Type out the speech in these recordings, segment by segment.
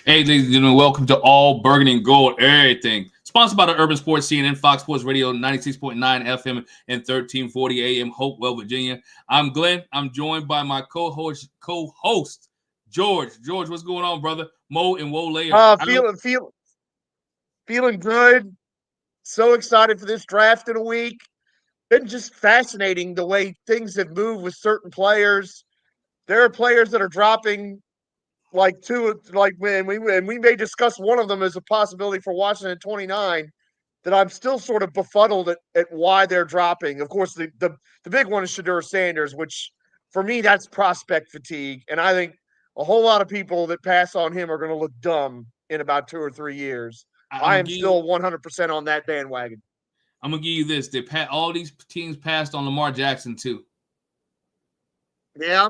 Hey, ladies and gentlemen, welcome to All Burgundy and Gold Everything. Sponsored by the Urban Sports CNN, Fox Sports Radio, 96.9 FM and 1340 AM, Hopewell, Virginia. I'm Glenn. I'm joined by my co-host George. George, what's going on, brother? Mo and Wole are Uh, out. feeling feel, feeling good. So excited for this draft in a week. Been just fascinating the way things have moved with certain players. There are players that are dropping like two, like when we may discuss one of them as a possibility for Washington 29. That I'm still sort of befuddled at why they're dropping. Of course, the big one is Shedeur Sanders, which for me that's prospect fatigue, and I think a whole lot of people that pass on him are going to look dumb in about 2 or 3 years. I'm I gonna am give you. still 100% on that bandwagon. I'm gonna give you this. All these teams passed on Lamar Jackson too. Yeah,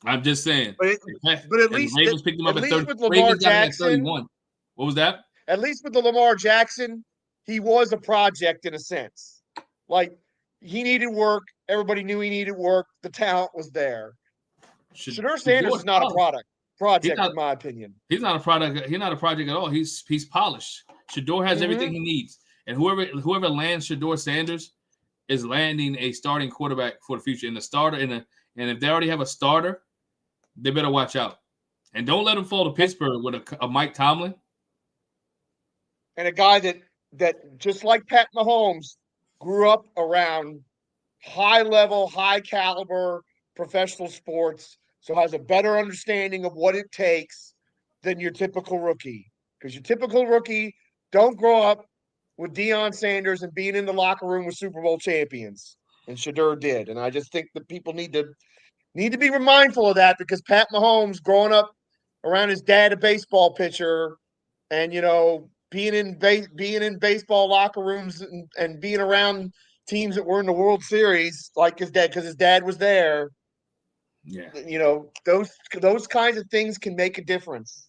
I'm just saying. but it, but And the Ravens picked him at up at least 30. with Lamar Ravens got him at Jackson, 31. What was that? at least with the Lamar Jackson, he was a project in a sense. Like he needed work. Everybody knew he needed work. The talent was there. Shedeur Sanders Shador's is not a polished. He's project not. in my opinion. He's not a product. He's not a project at all. He's polished. Shador has everything Mm-hmm. he needs, and whoever lands Shador Sanders is landing a starting quarterback for the future. And the starter, and if they already have a starter, they better watch out. And don't let him fall to And, Pittsburgh with a Mike Tomlin. and a guy that just like Pat Mahomes grew up around high level, high caliber professional sports, so has a better understanding of what it takes than your typical rookie. Because your typical rookie don't grow up with Deion Sanders and being in the locker room with Super Bowl champions, and Shadeur did. And I just think that people need to be mindful of that because Pat Mahomes, growing up around his dad, a baseball pitcher, and being in baseball locker rooms and being around teams that were in the World Series, like his dad, because his dad was there. Yeah, Those kinds of things can make a difference.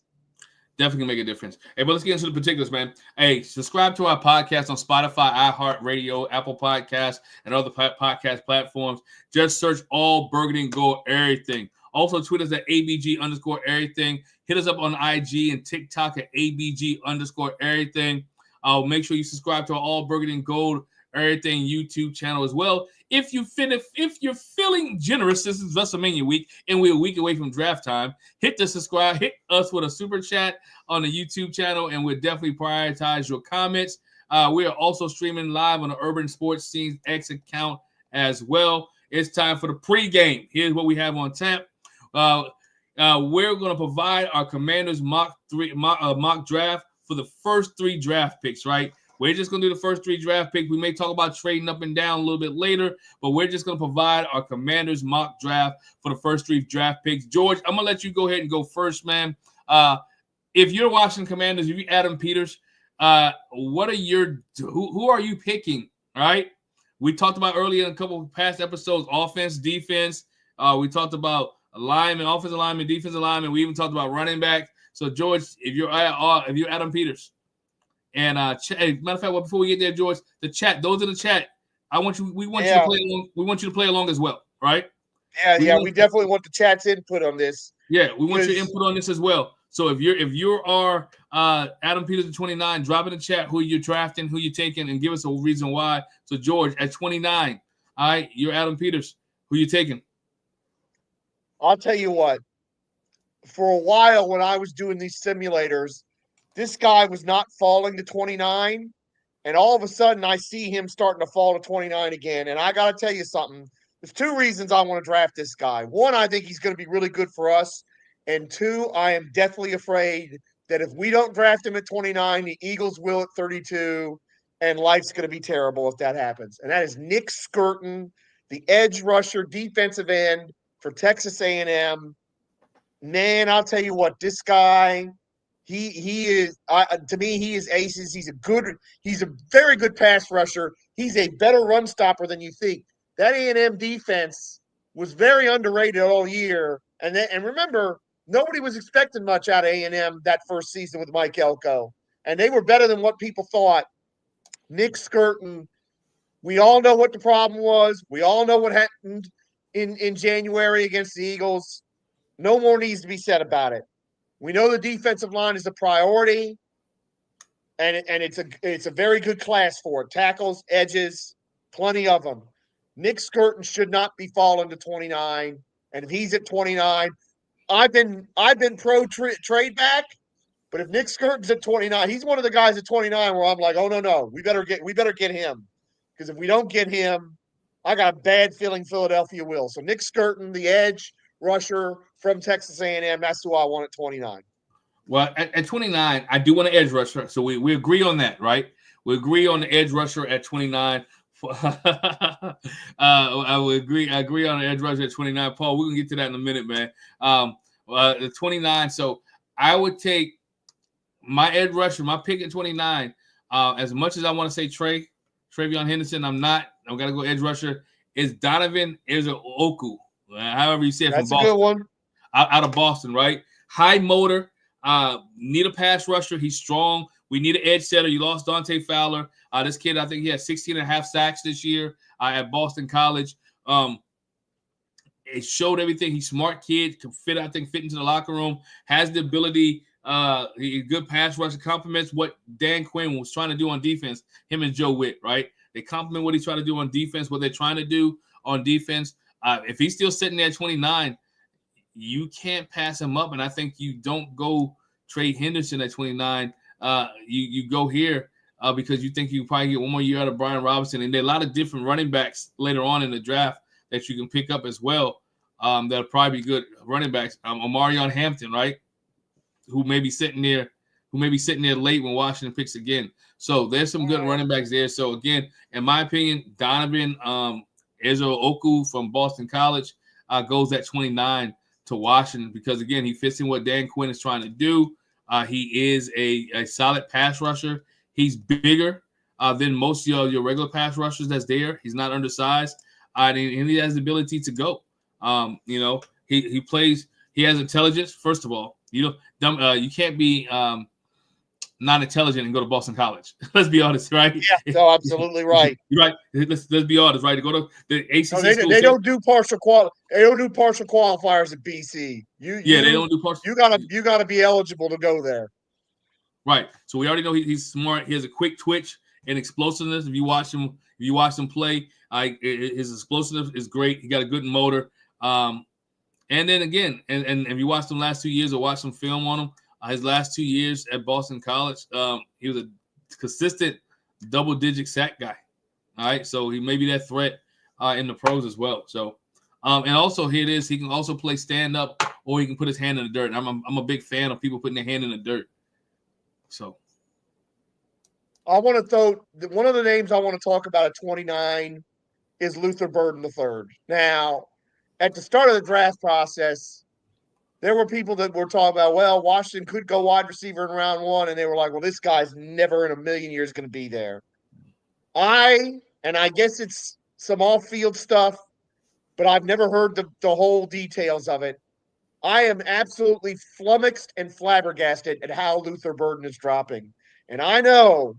definitely make a difference. Hey, but let's get into the particulars, man. Hey, subscribe to our podcast on Spotify, iHeartRadio, Apple Podcasts, and other podcast platforms. Just search All Burgundy and Gold Everything. Also, tweet us at ABG underscore everything. Hit us up on IG and TikTok at ABG underscore everything. Make sure you subscribe to our All Burgundy and Gold Everything YouTube channel as well. If you're feeling generous, this is WrestleMania week, and we're a week away from draft time. Hit the subscribe, hit us with a super chat on the YouTube channel, and we'll definitely prioritize your comments. We are also streaming live on the Urban Sports Scenes X account as well. It's time for the pregame. Here's what we have on tap. Uh, we're going to provide our Commanders mock draft for the first three draft picks, right? We're just going to do the first three draft picks. We may talk about trading up and down a little bit later, but we're just going to provide our Commanders mock draft for the first three draft picks. George, I'm going to let you go ahead and go first, man. If you're Washington Commanders, if you're Adam Peters, what are who are you picking, all right? We talked about earlier in a couple of past episodes, offense, defense. We talked about lineman, offensive lineman, defensive lineman. We even talked about running back. So, George, if you're Adam Peters, and matter of fact, before we get there, George, the chat, those in the chat, we want you to Yeah, play along. We want you to play along as well, right? yeah, We yeah. want, We definitely want the chat's input on this we want your because input on this as well. So if you are Adam Peters at 29, drop in the chat who you're drafting, who you're taking, and give us a reason why. So George at 29, all right, you're Adam Peters. Who you taking? I'll tell you what. For a while, when I was doing these simulators, this guy was not falling to 29. And all of a sudden, I see him starting to fall to 29 again. And I got to tell you something. There's two reasons I want to draft this guy. One, I think he's going to be really good for us. And two, I am deathly afraid that if we don't draft him at 29, the Eagles will at 32. And life's going to be terrible if that happens. And that is Nick Skirton, the edge rusher, defensive end for Texas A&M. Man, I'll tell you what, this guy, he is to me, he is aces. He's a very good pass rusher. He's a better run stopper than you think. That A&M defense was very underrated all year. And remember, nobody was expecting much out of A&M that first season with Mike Elko. And they were better than what people thought. Nick Skirton, we all know what the problem was. We all know what happened in January against the Eagles. No more needs to be said about it. We know the defensive line is a priority, and it's a very good class for it. Tackles, edges, plenty of them. Nick Skirton should not be falling to 29, and if he's at 29, I've been pro trade back. But if Nick Skirton's at 29, he's one of the guys at 29 where I'm like, oh no, we better get him, because if we don't get him, I got a bad feeling Philadelphia will. So Nick Skirton, the edge rusher from Texas A&M, that's who I want at 29. Well, at 29, I do want an edge rusher, so we agree on that, right? We agree on the edge rusher at 29. I would agree. I agree on the edge rusher at 29. Paul, we're gonna get to that in a minute, man. The 29. So I would take my edge rusher, my pick at 29. As much as I want to say Travion Henderson, I'm not. I'm gonna go edge rusher. Is Donovan Ezeoku, however you say it, that's from Boston. A good one. Out of Boston, right? High motor. Need a pass rusher. He's strong. We need an edge setter. You lost Dante Fowler. This kid, I think he had 16 and a half sacks this year at Boston College. It showed everything. He's a smart kid, can fit into the locker room, has the ability, good pass rusher, complements what Dan Quinn was trying to do on defense, him and Joe Witt, right? They complement what he's trying to do on defense, what they're trying to do on defense. If he's still sitting there at 29, you can't pass him up, and I think you don't go trade Henderson at 29. You go here because you think you probably get one more year out of Brian Robinson, and there are a lot of different running backs later on in the draft that you can pick up as well. That'll probably be good running backs. Omarion Hampton, right, who may be sitting there late when Washington picks again. So there's some good running backs there. So again, in my opinion, Donovan Ezeoku from Boston College goes at 29 to Washington because, again, he fits in what Dan Quinn is trying to do. He is a solid pass rusher. He's bigger than most of your regular pass rushers that's there. He's not undersized, and he has the ability to go. He plays. He has intelligence. First of all, you can't be not intelligent and go to Boston College. Let's be honest, right? Yeah, no, absolutely right. You're right. Let's be honest, right? To go to the ACC no, they don't do partial qualifiers at BC. They don't do partial. You gotta be eligible to go there. Right. So we already know he's smart. He has a quick twitch and explosiveness. If you watch him play, his explosiveness is great. He got a good motor. And then again, and if you watch them last 2 years or watch some film on him, his last 2 years at Boston College, he was a consistent double-digit sack guy. All right, so he may be that threat in the pros as well. So, and also here it is, he can also play stand-up or he can put his hand in the dirt. I'm a big fan of people putting their hand in the dirt. So, I want to throw one of the names I want to talk about at 29 is Luther Burden III. Now, at the start of the draft process, there were people that were talking about, well, Washington could go wide receiver in round 1, and they were like, well, this guy's never in a million years going to be there. I guess it's some off-field stuff, but I've never heard the whole details of it. I am absolutely flummoxed and flabbergasted at how Luther Burden is dropping. And I know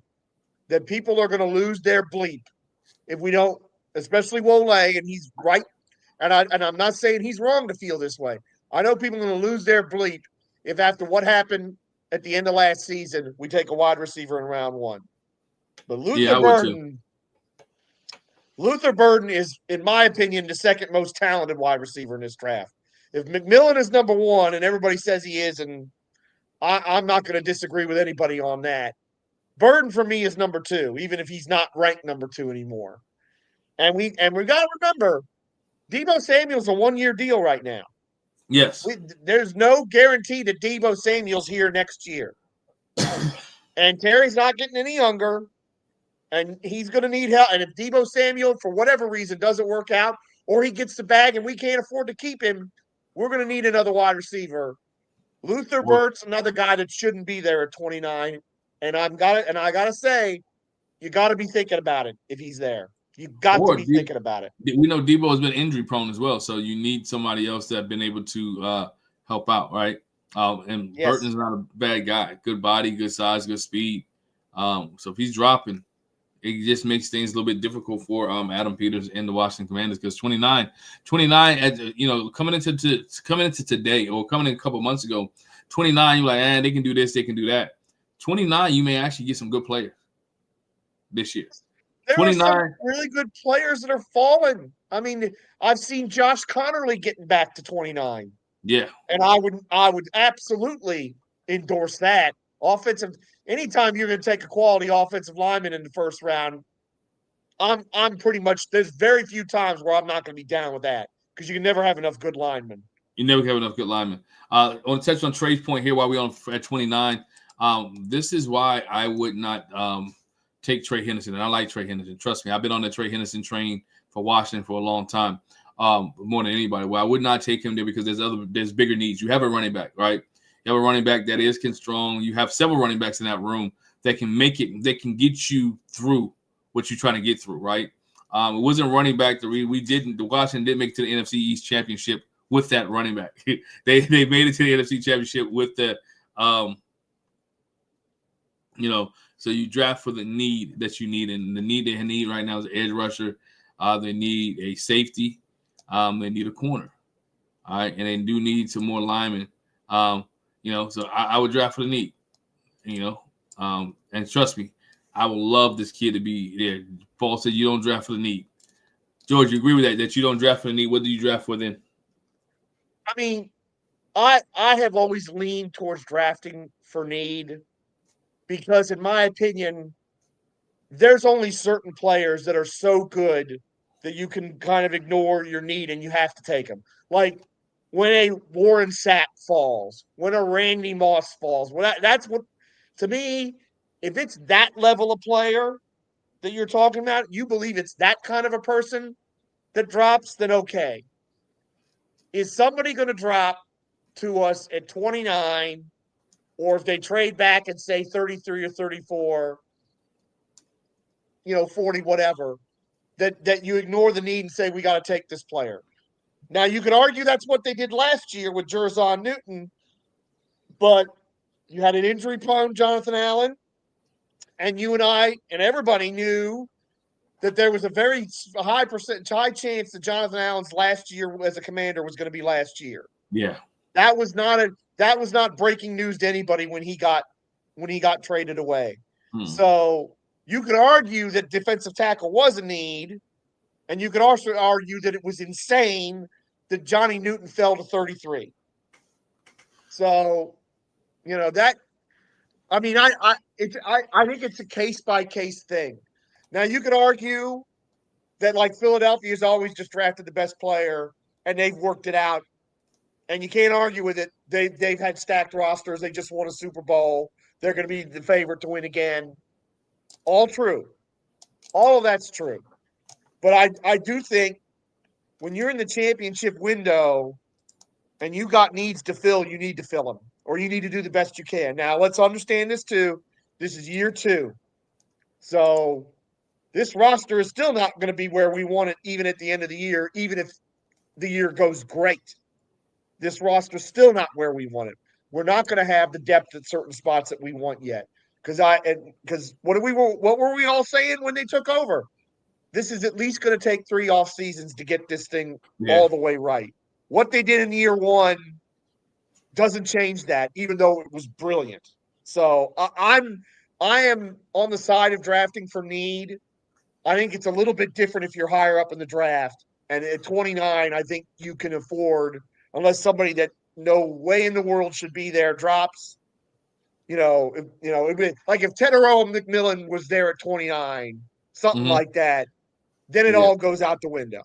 that people are going to lose their bleep if we don't, especially Wole, and he's right. And I'm not saying he's wrong to feel this way. I know people are going to lose their bleep if after what happened at the end of last season, we take a wide receiver in round 1. But Luther Burden is, in my opinion, the second most talented wide receiver in this draft. If McMillan is number 1, and everybody says he is, and I'm not going to disagree with anybody on that, Burden for me is number 2, even if he's not ranked number 2 anymore. And we got to remember, Deebo Samuel's a 1-year deal right now. Yes. There's no guarantee that Deebo Samuel's here next year. And Terry's not getting any younger, and he's going to need help. And if Deebo Samuel, for whatever reason, doesn't work out, or he gets the bag and we can't afford to keep him, we're going to need another wide receiver. Luther Burden's another guy that shouldn't be there at 29. And I gotta say, you got to be thinking about it if he's there. You got to be thinking about it. We know Deebo has been injury prone as well, so you need somebody else that have been able to help out, right? And yes. Burton's not a bad guy. Good body, good size, good speed. So if he's dropping, it just makes things a little bit difficult for Adam Peters and the Washington Commanders because 29, coming into today or coming in a couple months ago, 29, you're like, they can do this, they can do that. 29, you may actually get some good players this year. There 29, are some really good players that are falling. I mean, I've seen Josh Connerly getting back to 29. yeah. And I would absolutely endorse that. Anytime you're going to take a quality offensive lineman in the first round, I'm pretty much, there's very few times where I'm not going to be down with that because you can never have enough good linemen. You never have enough good linemen. I want to touch on Trey's point here while we're on at 29. This is why I would not take Trey Henderson, and I like Trey Henderson. Trust me, I've been on the Trey Henderson train for Washington for a long time, more than anybody. Well, I would not take him there because there's bigger needs. You have a running back, right? You have a running back that is strong. You have several running backs in that room that can make it, that can get you through what you're trying to get through, right? It wasn't running back. The Washington didn't make it to the NFC East Championship with that running back. they made it to the NFC Championship with the, so you draft for the need that you need, and the need they need right now is an edge rusher. They need a safety. They need a corner. All right, and they do need some more linemen. So I would draft for the need. And trust me, I would love this kid to be there. Paul said you don't draft for the need. George, you agree with that? That you don't draft for the need. What do you draft for then? I mean, I have always leaned towards drafting for need because, in my opinion, there's only certain players that are so good that you can kind of ignore your need and you have to take them. Like when a Warren Sapp falls, when a Randy Moss falls. That's what, to me, if it's that level of player that you're talking about, you believe it's that kind of a person that drops, then okay. Is somebody going to drop to us at 29, or if they trade back and say 33 or 34, 40, whatever, that you ignore the need and say, we got to take this player? Now, you could argue that's what they did last year with Jerzon Newton, but you had an injury-prone Jonathan Allen, and you and I and everybody knew that there was a very high chance that Jonathan Allen's last year as a Commander was going to be last year. Yeah. That was not breaking news to anybody when he got traded away. So you could argue that defensive tackle was a need, and you could also argue that it was insane that Johnny Newton fell to 33. So, that. I mean, I think it's a case by case thing. Now you could argue that like Philadelphia's always just drafted the best player and they've worked it out. And you can't argue with it. They've had stacked rosters. They just won a Super Bowl. They're going to be the favorite to win again. All true. All of that's true. But I do think when you're in the championship window and you got needs to fill, you need to fill them, or you need to do the best you can. Now, let's understand this too. This is year 2. So this roster is still not going to be where we want it even at the end of the year, even if the year goes great. This roster is still not where we want it. We're not going to have the depth at certain spots that we want yet. Because what were we all saying when they took over? This is at least going to take 3 off seasons to get this thing all the way right. What they did in year 1 doesn't change that, even though it was brilliant. So I am on the side of drafting for need. I think it's a little bit different if you're higher up in the draft. And at 29, I think you can afford, unless somebody that no way in the world should be there drops. Like if Tedero McMillan was there at 29, something like that, then it all goes out the window,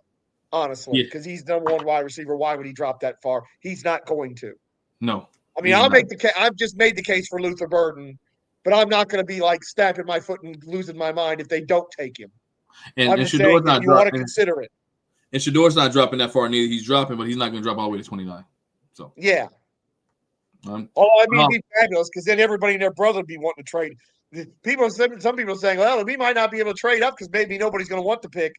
honestly, because he's number 1 wide receiver. Why would he drop that far? He's not going to. No. I mean, I've just made the case for Luther Burden, but I'm not going to be like stamping my foot and losing my mind if they don't take him. I'm just saying that you ought to consider it. And Shador's not dropping that far neither. He's dropping, but he's not going to drop all the way to 29. So yeah. It'd be fabulous because then everybody and their brother would be wanting to trade. Some people are saying, well, we might not be able to trade up because maybe nobody's going to want the pick.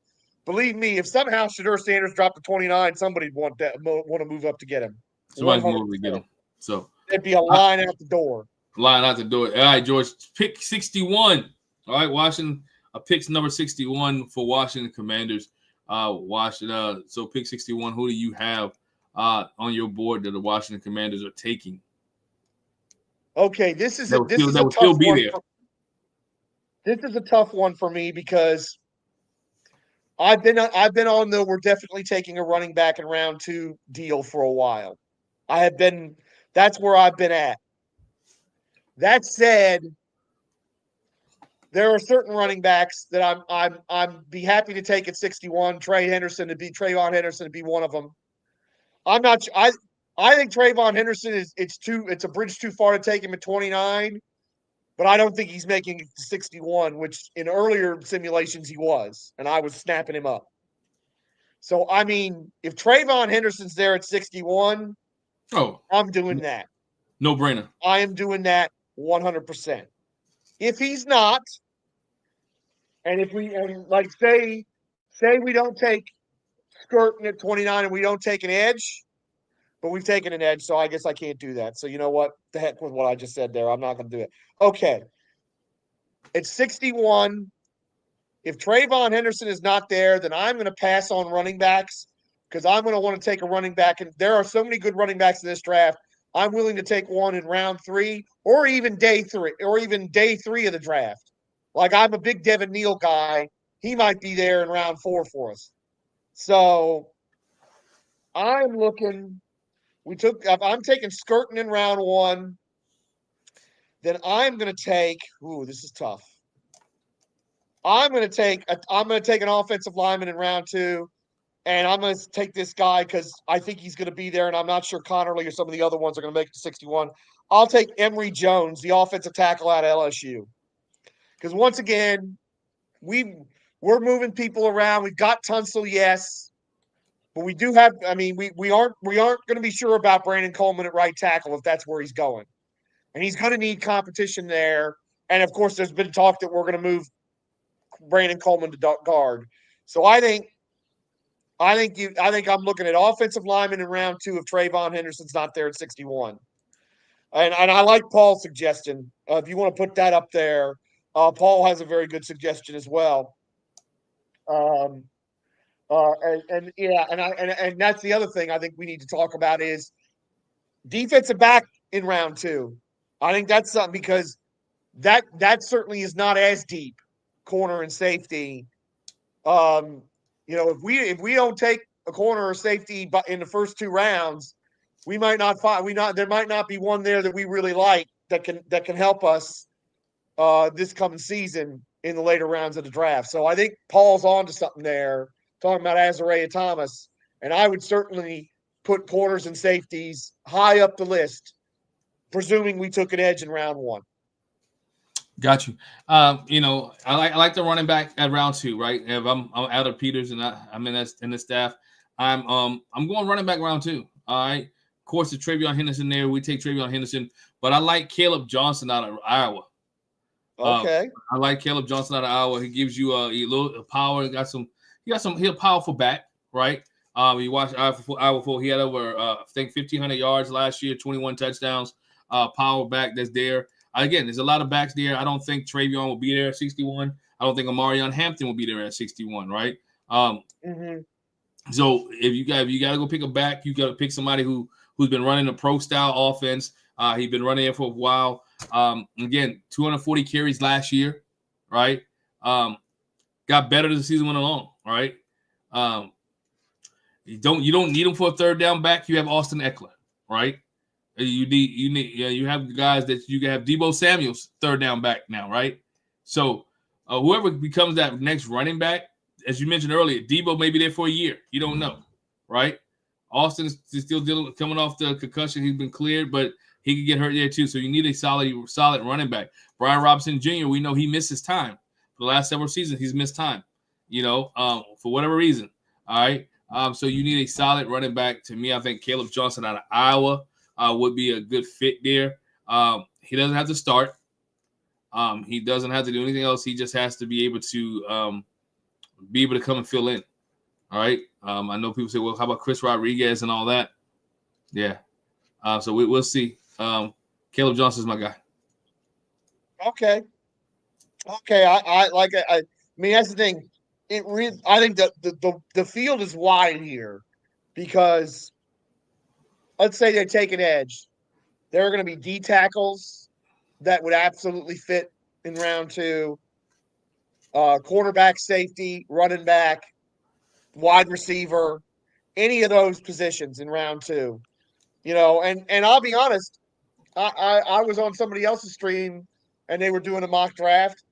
Believe me, if somehow Shedeur Sanders dropped to 29, somebody'd want to move up to get him. Somebody's moving to get him. So there'd be a line out the door. Line out the door. All right, George, pick 61. All right, Washington. Picks number 61 for Washington Commanders. So pick 61. Who do you have on your board that the Washington Commanders are taking? Okay, this is that a will this still is that a will still tough be one. there. This is a tough one for me because I've been on the we're definitely taking a running back in round 2 deal for a while. I have been that's where I've been at. That said, there are certain running backs that I'm be happy to take at 61. Trayvon Henderson to be one of them. I'm not. I think Trayvon Henderson it's a bridge too far to take him at 29, but I don't think he's making it to 61, which in earlier simulations he was, and I was snapping him up. So I mean, if Trayvon Henderson's there at 61, Oh, I'm doing that. no brainer. I am doing that 100%. If he's not, and if we and like say we don't take Skirtin at 29 and we don't take an edge, but we've taken an edge, so I guess I can't do that. So you know what? The heck with what I just said there. I'm not going to do it. Okay. It's 61. If Trayvon Henderson is not there, then I'm going to pass on running backs because I'm going to want to take a running back. And there are so many good running backs in this draft. I'm willing to take one in round 3 or even day 3 of the draft. Like I'm a big Devin Neal guy. He might be there in round 4 for us. So I'm looking. I'm taking Skirtin in round 1. Then I'm going to take. Ooh, this is tough. I'm going to take an offensive lineman in round 2, and I'm going to take this guy because I think he's going to be there, and I'm not sure Connerly or some of the other ones are going to make it to 61. I'll take Emory Jones, the offensive tackle out of LSU, because once again, we're moving people around. We've got Tunsil, yes, but we do have. I mean, we aren't going to be sure about Brandon Coleman at right tackle if that's where he's going, and he's going to need competition there. And of course, there's been talk that we're going to move Brandon Coleman to guard. So I think I'm looking at offensive lineman in round 2 if Trayvon Henderson's not there at 61. And I like Paul's suggestion. If you want to put that up there, Paul has a very good suggestion as well. Um, and yeah, and that's the other thing I think we need to talk about is defensive back in round 2. I think that's something because that certainly is not as deep, corner and safety. If we don't take a corner or safety in the first 2 rounds, we might not find there might not be one there that we really like that can help us this coming season in the later rounds of the draft. So I think Paul's on to something there, talking about Azariah Thomas, and I would certainly put corners and safeties high up the list, presuming we took an edge in round 1. Got you. I like the running back at round 2, right? If I'm out of Peters and I'm in the staff, I'm going running back round 2. All right. Of course, the Trayvon Henderson there. We take Trayvon Henderson, but I like Caleb Johnson out of Iowa. Okay. I like Caleb Johnson out of Iowa. He gives you a little power. He's a powerful back, right? You watch Iowa full. He had over I think 1,500 yards last year, 21 touchdowns. Power back that's there. Again, there's a lot of backs there. I don't think Trayvon will be there at 61. I don't think Amarion Hampton will be there at 61, right? So if you got to go pick a back, you got to pick somebody who's been running a pro style offense. He's been running it for a while. Again, 240 carries last year, right? Got better as the season went along, right? You don't need him for a third down back. You have Austin Eckler, right? You have guys that you can have Deebo Samuel's third down back now, right? So whoever becomes that next running back, as you mentioned earlier, Deebo may be there for a year. You don't know, right? Austin is still coming off the concussion. He's been cleared, but he could get hurt there too. So you need a solid running back. Brian Robinson Jr., we know he missed his time. For the last several seasons, he's missed time, for whatever reason. All right. So you need a solid running back. To me, I think Caleb Johnson out of Iowa would be a good fit there. He doesn't have to start. He doesn't have to do anything else. He just has to be able to come and fill in. All right. I know people say, well, how about Chris Rodriguez and all that? Yeah. So we'll see. Caleb Johnson's my guy. Okay. I mean, that's the thing. I think that the field is wide here because let's say they take an edge. There are going to be D tackles that would absolutely fit in round 2. Quarterback, safety, running back, wide receiver, any of those positions in round 2. And I'll be honest, I was on somebody else's stream and they were doing a mock draft.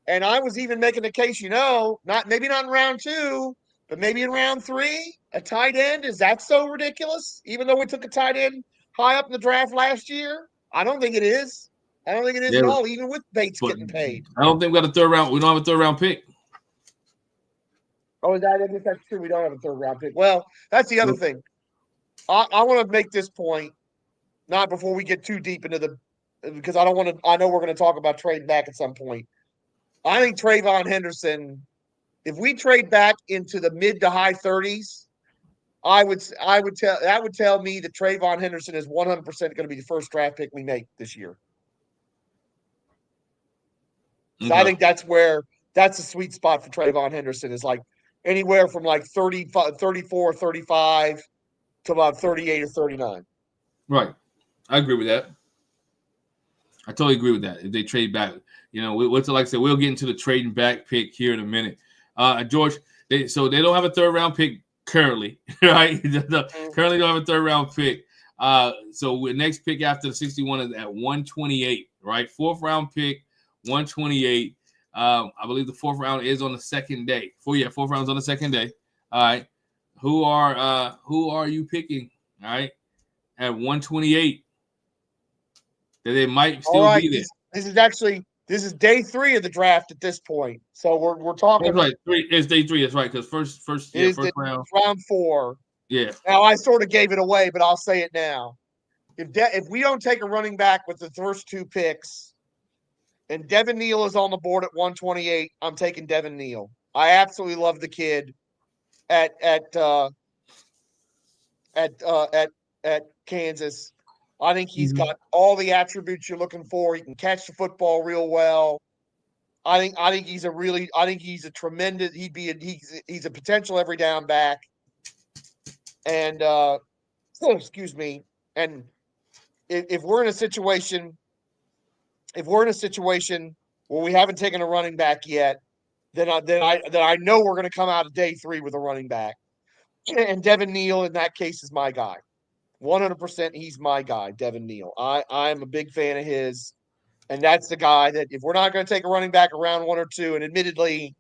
And I was even making the case, maybe not in round 2, but maybe in round 3, a tight end. Is that so ridiculous? Even though we took a tight end high up in the draft last year, I don't think it is. I don't think it is at all, even with Bates getting paid. I don't think we got a third round. We don't have a third round pick. Oh, I guess that's true. We don't have a third round pick. Well, that's the other thing. I want to make this point, not before we get too deep into because I don't want to. I know we're going to talk about trading back at some point. I think Trayvon Henderson, if we trade back into the mid to high 30s, that would tell me that Trayvon Henderson is 100% going to be the first draft pick we make this year. Okay. I think that's a sweet spot for Trayvon Henderson, is like anywhere from like 34, 35 to about 38 or 39. Right. I agree with that. I totally agree with that. If they trade back, like I said, we'll get into the trading back pick here in a minute. George, so they don't have a third round pick currently, right? Currently don't have a third round pick. So the next pick after the 61 is at 128, right? Fourth round pick, 128. I believe the fourth round is on the second day. Fourth round's on the second day. All right. Who are you picking? All right. At 128. That they might still be there. This is day 3 of the draft at this point. So we're talking. That's right. It's day 3. That's right. Because first round. Round 4. Yeah. Now I sort of gave it away, but I'll say it now. If we don't take a running back with the first 2 picks, and Devin Neal is on the board at 128, I'm taking Devin Neal. I absolutely love the kid at Kansas. I think he's got all the attributes you're looking for. He can catch the football real well. I think he's a tremendous. He's a potential every down back. And excuse me. And if we're in a situation where we haven't taken a running back yet, then I know we're going to come out of day 3 with a running back. And Devin Neal in that case is my guy. 100%, he's my guy, Devin Neal. I'm a big fan of his, and that's the guy that if we're not going to take a running back around 1 or 2, and admittedly,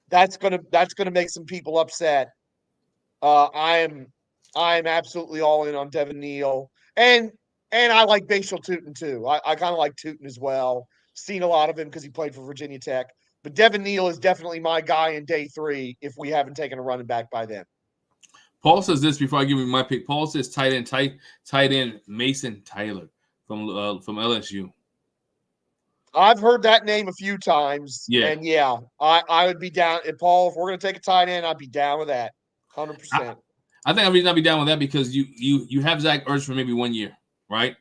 that's gonna make some people upset. I'm absolutely all in on Devin Neal, and I like Bashal Tootin too. I kind of like Tootin as well. Seen a lot of him because he played for Virginia Tech, but Devin Neal is definitely my guy in day 3 if we haven't taken a running back by then. Paul says this before I give you my pick. Paul says tight end Mason Tyler from LSU. I've heard that name a few times. Yeah. And I would be down. And Paul, if we're going to take a tight end, I'd be down with that. 100%. I think I'd be down with that because you have Zach Ertz for maybe 1 year, right?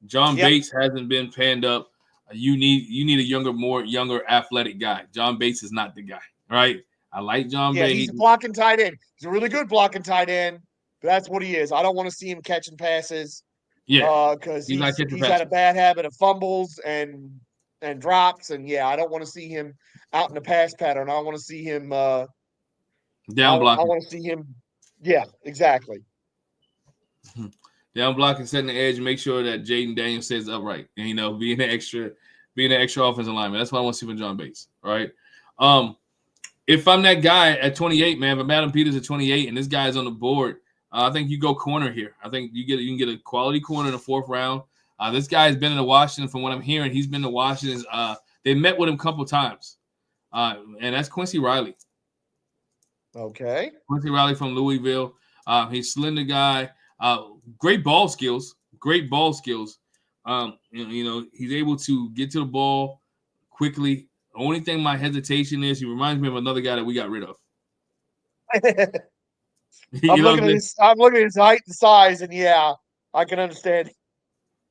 John Bates hasn't been panned up. You need a younger athletic guy. John Bates is not the guy, right? I like John Bates. He's a blocking tight end. He's a really good blocking tight end, but that's what he is. I don't want to see him catching passes. Yeah, because he's had a bad habit of fumbles and drops, and I don't want to see him out in the pass pattern. I want to see him down blocking. I want to see him. Yeah, exactly. Down blocking, setting the edge, and make sure that Jaden Daniels stays upright, and being an extra offensive lineman. That's what I want to see from John Bates. Right. If I'm that guy at 28, man, if Adam Peters at 28 and this guy is on the board, I think you go corner here. I think you can get a quality corner in the 4th round. This guy has been in Washington. From what I'm hearing, he's been to Washington. They met with him a couple times, and that's Quincy Riley. Okay. Quincy Riley from Louisville. He's a slender guy. Great ball skills. He's able to get to the ball quickly. The only thing my hesitation is he reminds me of another guy that we got rid of. I'm looking at his height and size, and I can understand.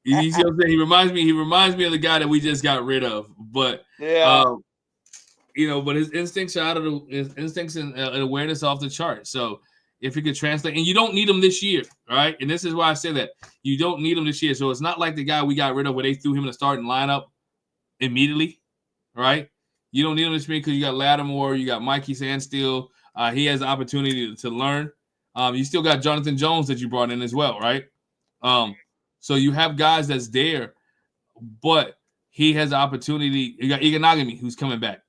You see what I'm saying? He reminds me of the guy that we just got rid of. But but his instincts are his instincts and awareness off the chart. So if it could translate. And you don't need him this year, right? And this is why I say that. You don't need him this year. So it's not like the guy we got rid of where they threw him in the starting lineup immediately, right? You don't need him this year because you got Lattimore, you got Mikey Sandsteel. He has the opportunity to learn. You still got Jonathan Jones that you brought in as well, right? So you have guys that's there, but he has the opportunity. You got Iganagami who's coming back,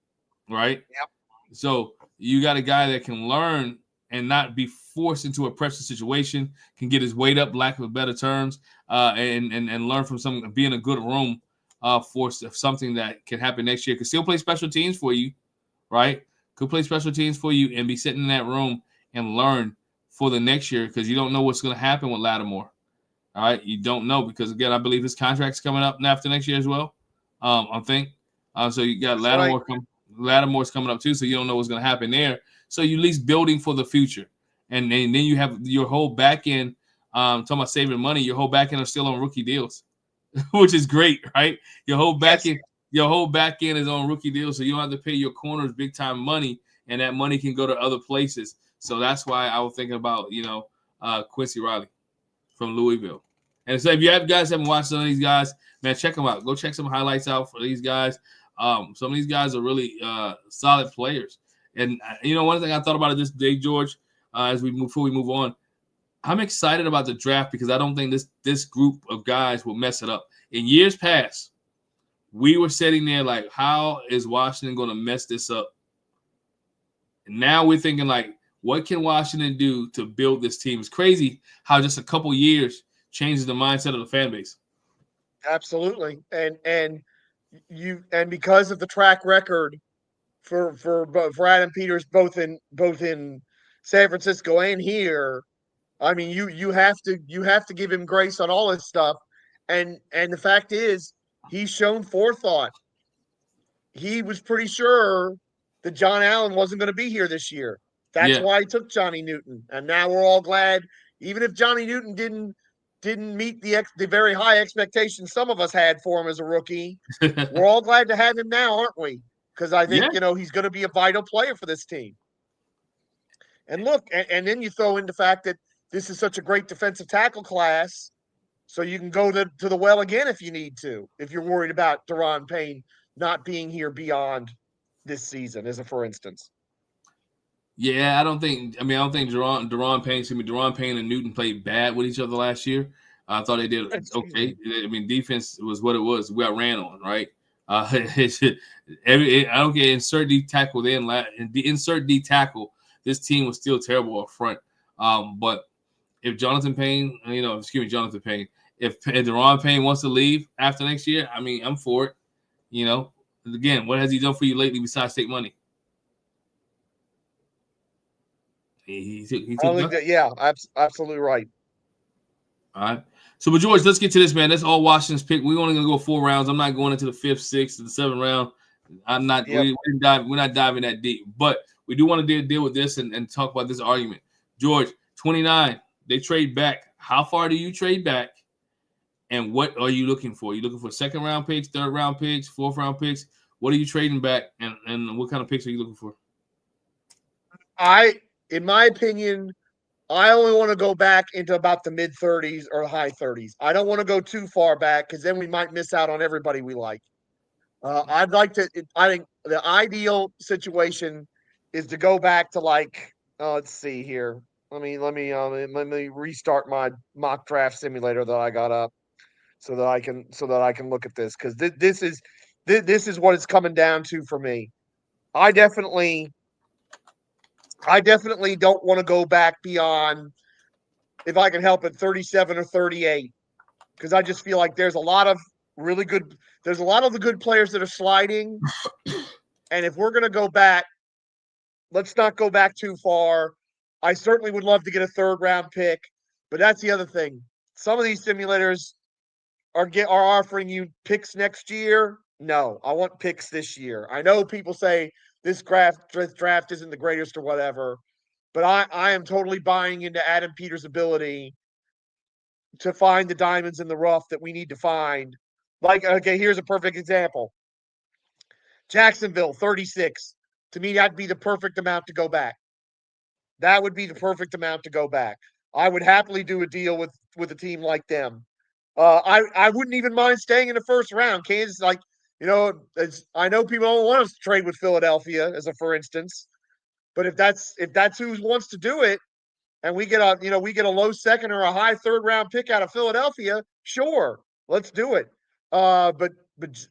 right? Yep. So you got a guy that can learn and not be forced into a pressure situation, can get his weight up, lack of better terms, and learn from some being a good room for something that can happen next year. Could still play special teams for you, right? Could play special teams for you and be sitting in that room and learn for the next year because you don't know what's going to happen with Lattimore. All right, you don't know because again, I believe his contract's coming up after next year as well. I think. So you got Lattimore Lattimore's coming up too, so you don't know what's going to happen there. So you at least building for the future, and then you have your whole back end. Talking about saving money, your whole back end are still on rookie deals, which is great, right? Your whole back end, is on rookie deals, so you don't have to pay your corners big time money, and that money can go to other places. So that's why I was thinking about Quincy Riley from Louisville. And so if you guys haven't watched some of these guys, man, check them out. Go check some highlights out for these guys. Some of these guys are really solid players. And one thing I thought about it this day, George, before we move on, I'm excited about the draft because I don't think this group of guys will mess it up. In years past, we were sitting there like, how is Washington going to mess this up? And now we're thinking like, what can Washington do to build this team? It's crazy how just a couple years changes the mindset of the fan base. Absolutely, and because of the track record for Adam Peters both in San Francisco and here, I mean you have to give him grace on all this stuff, and the fact is he's shown forethought. He was pretty sure that John Allen wasn't going to be here this year. That's why he took Johnny Newton, and now we're all glad. Even if Johnny Newton didn't meet the very high expectations some of us had for him as a rookie, we're all glad to have him now, aren't we? Because I think he's going to be a vital player for this team. And look, and then you throw in the fact that this is such a great defensive tackle class, so you can go to the well again if you need to, if you're worried about Daron Payne not being here beyond this season, as a for instance. Yeah, I don't think Daron Payne and Newton played bad with each other last year. I thought they did okay. I mean, defense was what it was. We got ran on, right? I don't care. Insert D tackle insert D tackle. This team was still terrible up front. But if Jonathan Payne, if Daron Payne wants to leave after next year, I mean, I'm for it. Again, what has he done for you lately besides take money? He took absolutely right. All right. So, but George, let's get to this, man. That's all Washington's pick. We're only gonna go 4 rounds. I'm not going into the 5th, 6th, and the 7th round. I'm not. Yep. We're not diving that deep, but we do want to deal with this and talk about this argument. George, 29. They trade back. How far do you trade back? And what are you looking for? Are you looking for 2nd round picks, 3rd round picks, 4th round picks? What are you trading back? And what kind of picks are you looking for? In my opinion, I only want to go back into about the mid-30s or high 30s. I don't want to go too far back because then we might miss out on everybody we like. I think the ideal situation is to go back to let's see here. Let me restart my mock draft simulator that I got up so that I can look at this, because this is what it's coming down to for me. I definitely don't want to go back beyond, if I can help it, 37 or 38, because I just feel like there's a lot of the good players that are sliding. And if we're going to go back, let's not go back too far. I certainly would love to get a 3rd round pick, but that's the other thing. Some of these simulators are offering you picks next year. No, I want picks this year. I know people say this draft isn't the greatest or whatever, but I am totally buying into Adam Peters' ability to find the diamonds in the rough that we need to find. Here's a perfect example. Jacksonville, 36. To me, that'd be the perfect amount to go back. That would be the perfect amount to go back. I would happily do a deal with a team like them. I wouldn't even mind staying in the first round. Kansas, like, I know people don't want us to trade with Philadelphia, as a for instance, but if that's who wants to do it, and we get a low second or a high third round pick out of Philadelphia, sure, let's do it. But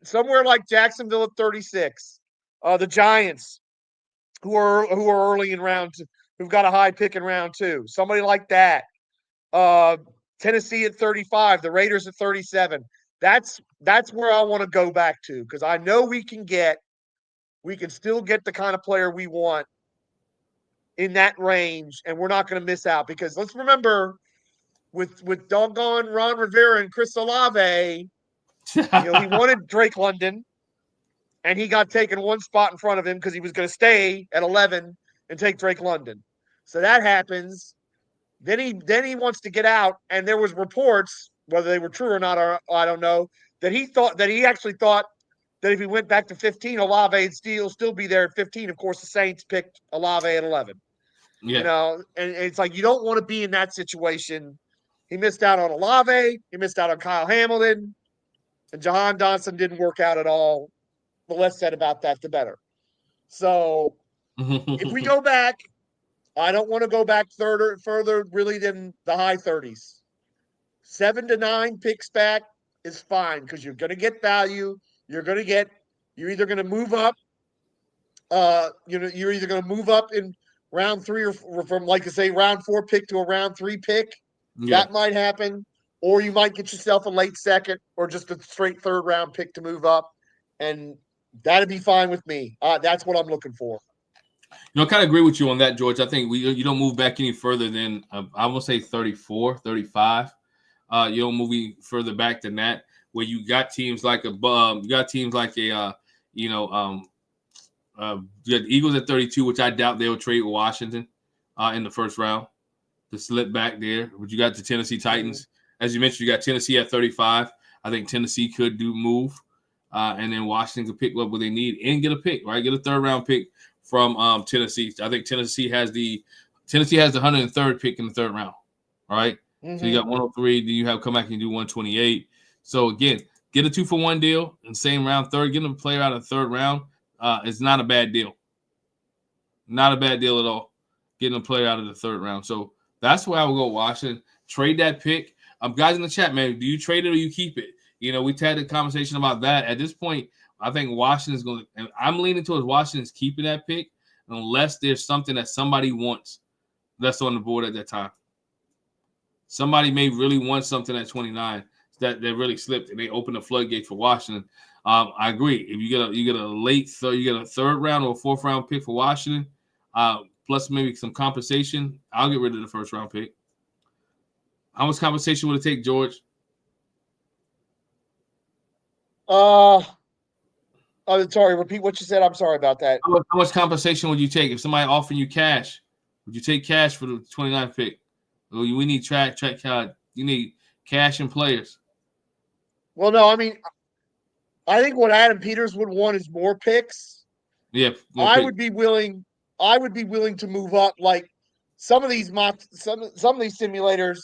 somewhere like Jacksonville at 36, the Giants, who are early in round two, who've got a high pick in round two, somebody like that. Uh, Tennessee at 35, the Raiders at 37. That's where I want to go back to, because I know we can still get the kind of player we want in that range, and we're not going to miss out, because let's remember, with doggone Ron Rivera and Chris Olave, he wanted Drake London, and he got taken one spot in front of him because he was going to stay at 11 and take Drake London. So that happens. Then he wants to get out, and there was reports, whether they were true or not, or I don't know, that he actually thought that if he went back to 15, Olave would still be there at 15. Of course, the Saints picked Olave at 11. Yeah. And it's like, you don't want to be in that situation. He missed out on Olave. He missed out on Kyle Hamilton. And Jahan Dotson didn't work out at all. The less said about that, the better. So if we go back, I don't want to go back further really than the high 30s. 7 to 9 picks back is fine, because you're going to get value. You're either going to move up. You're either going to move up in round 3 or from, like I say, round 4 pick to a round 3 pick. Yeah. That might happen. Or you might get yourself a late second or just a straight third round pick to move up. And that'd be fine with me. That's what I'm looking for. I kind of agree with you on that, George. I think you don't move back any further than, I will say 34, 35. You don't move any further back than that, where you got teams like you got the Eagles at 32, which I doubt they'll trade with Washington in the first round to slip back there. But you got the Tennessee Titans. As you mentioned, you got Tennessee at 35. I think Tennessee could move. And then Washington could pick up what they need and get a pick, right? Get a third round pick from Tennessee. I think Tennessee has the 103rd pick in the third round. All right. Mm-hmm. So you got 103, then you have come back and do 128. So again, get a 2-for-1 deal in same round third, get a player out of the third round. It's not a bad deal. Not a bad deal at all. Getting a player out of the third round. So that's where I will go, Washington. Trade that pick. Guys in the chat, man, do you trade it or you keep it? We've had a conversation about that. At this point, I think Washington's going to, and I'm leaning towards Washington's keeping that pick unless there's something that somebody wants that's on the board at that time. Somebody may really want something at 29 that really slipped, and they open the floodgate for Washington. I agree. If you get a late third, you get a third round or a fourth round pick for Washington, plus maybe some compensation, I'll get rid of the first round pick. How much compensation would it take, George? Sorry, repeat what you said. I'm sorry about that. How much compensation would you take if somebody offered you cash? Would you take cash for the 29th pick? We need track. You need cash and players. Well, no, I mean, I think what Adam Peters would want is more picks. Yeah, I would be willing to move up. Like some of these simulators,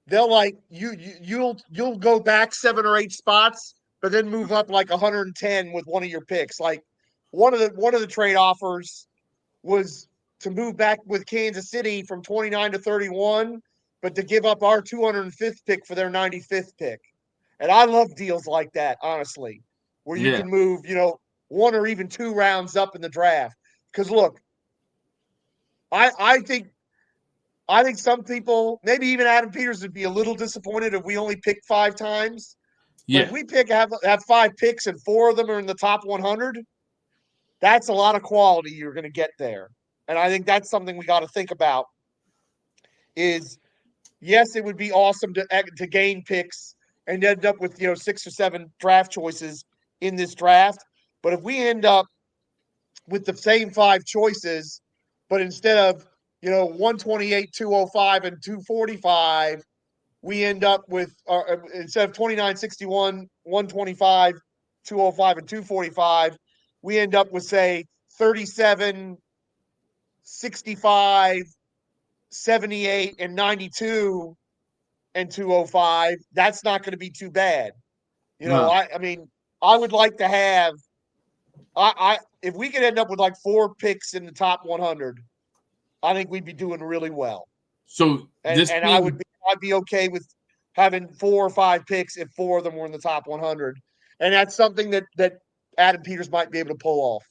they'll like you'll go back 7 or 8 spots, but then move up like 110 with one of your picks. Like one of the trade offers was to move back with Kansas City from 29 to 31, but to give up our 205th pick for their 95th pick. And I love deals like that, honestly, where you can move, 1 or even 2 rounds up in the draft. Because look, I think some people, maybe even Adam Peters, would be a little disappointed if we only pick 5 times. Yeah. But if we have 5 picks and 4 of them are in the top 100, that's a lot of quality you're going to get there. And I think that's something we got to think about. Is yes, it would be awesome to gain picks and end up with 6 or 7 draft choices in this draft. But if we end up with the same 5 choices, but instead of 128, 205, and 245, we end up with instead of 29, 61, 125, 205, and 245, we end up with say 37, 65, 78 and 92 and 205, that's not going to be too bad. No. I mean, I would like to have if we could end up with like 4 picks in the top 100, I think we'd be doing really well. So And this team, I'd be okay with having 4 or 5 picks if 4 of them were in the top 100. And that's something that Adam Peters might be able to pull off.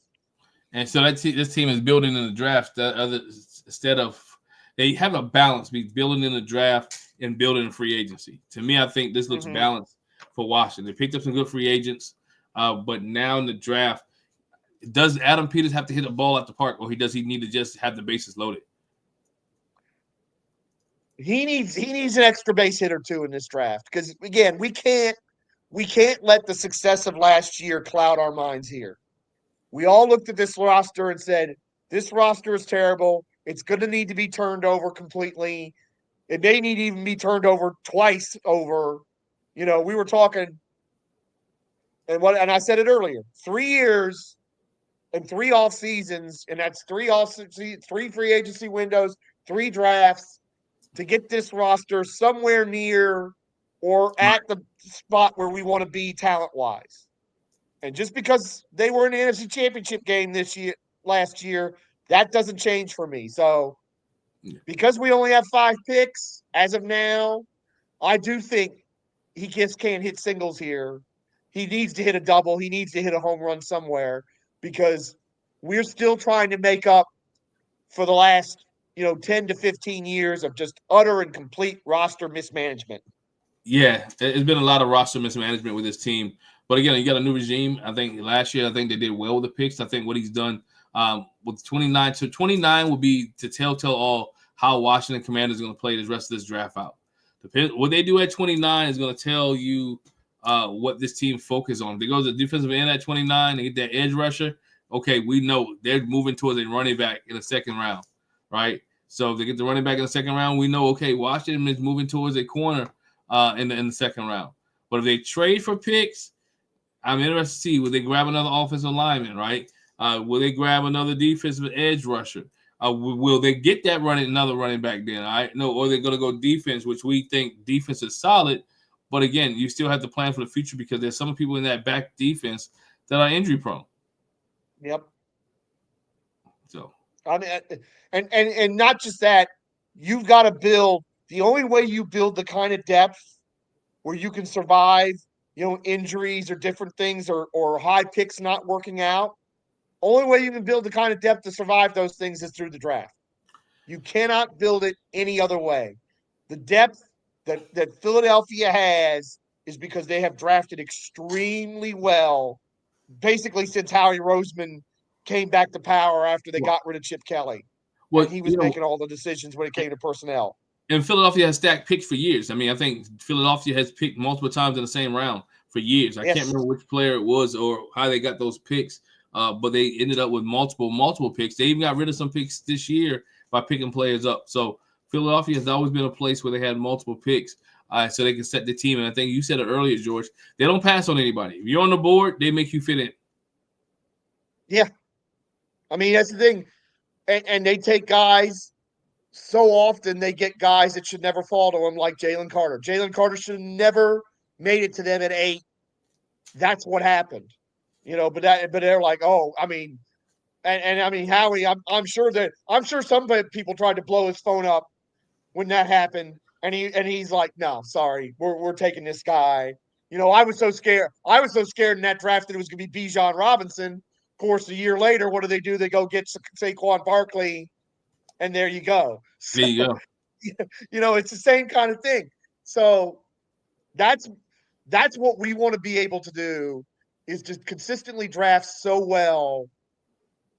and so this team is building in the draft. Instead of they have a balance between building in the draft and building in free agency. To me, I think this looks balanced for Washington. They picked up some good free agents, but now in the draft, does Adam Peters have to hit a ball at the park, or does he need to just have the bases loaded? He needs an extra base hit or 2 in this draft because again, we can't let the success of last year cloud our minds here. We all looked at this roster and said, this roster is terrible. It's going to need to be turned over completely. It may need to even be turned over twice over. We were talking, and I said it earlier, 3 years and 3 off seasons, and that's 3 free agency windows, 3 drafts to get this roster somewhere near or at the spot where we want to be talent-wise. And just because they were in the NFC Championship game last year, that doesn't change for me. So because we only have 5 picks as of now, I do think he just can't hit singles here. He needs to hit a double. He needs to hit a home run somewhere because we're still trying to make up for the last 10 to 15 years of just utter and complete roster mismanagement. Yeah, it's been a lot of roster mismanagement with this team. But again, you got a new regime. I think last year, they did well with the picks. I think what he's done with 29. So 29 will be to tell all how Washington Commanders is going to play the rest of this draft out. What they do at 29 is going to tell you what this team focuses on. If they go to the defensive end at 29, they get that edge rusher. Okay, we know they're moving towards a running back in the second round, right? So if they get the running back in the second round, we know, okay, Washington is moving towards a corner in the second round. But if they trade for picks, I'm interested to see, will they grab another offensive lineman, right? Will they grab another defensive edge rusher? Will they get that another running back then? No, or they're going to go defense, which we think defense is solid. But again, you still have to plan for the future because there's some people in that back defense that are injury prone. Yep. So I mean, and not just that, you've got to build. The only way you build the kind of depth where you can survive, injuries or different things or high picks not working out. Only way you can build the kind of depth to survive those things is through the draft. You cannot build it any other way. The depth that Philadelphia has is because they have drafted extremely well, basically since Howie Roseman came back to power after they got rid of Chip Kelly. Well, he was making all the decisions when it came to personnel. And Philadelphia has stacked picks for years. I mean, I think Philadelphia has picked multiple times in the same round for years. I can't remember which player it was or how they got those picks, but they ended up with multiple picks. They even got rid of some picks this year by picking players up. So Philadelphia has always been a place where they had multiple picks so they can set the team. And I think you said it earlier, George, they don't pass on anybody. If you're on the board, they make you fit in. Yeah. I mean, that's the thing. And they take guys so often, they get guys that should never fall to them, like Jalen Carter. Jalen Carter should have never made it to them at 8. That's what happened. But they're like, oh, I mean, and I mean, Howie, I'm sure some people tried to blow his phone up when that happened. And he's like, no, sorry, we're taking this guy. I was so scared. I was so scared in that draft that it was going to be Bijan Robinson. Of course, a year later, what do? They go get Saquon Barkley, and there you go. So, there you go. It's the same kind of thing. So that's what we want to be able to do is just consistently draft so well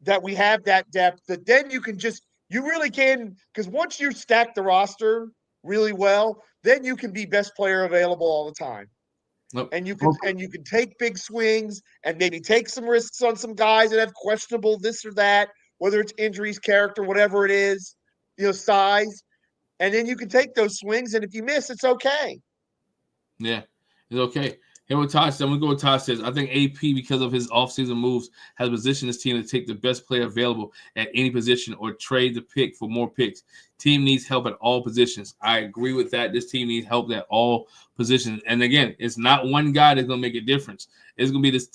that we have that depth that then you really can, because once you stack the roster really well, then you can be best player available all the time. Nope. And you can take big swings and maybe take some risks on some guys that have questionable this or that, whether it's injuries, character, whatever it is, size. And then you can take those swings, and if you miss, it's okay. Yeah, it's okay. Here with Tosh, I'm going to go with Tosh says, I think AP, because of his offseason moves, has positioned his team to take the best player available at any position or trade the pick for more picks. Team needs help at all positions. I agree with that. This team needs help at all positions. And again, it's not one guy that's going to make a difference. It's going to be this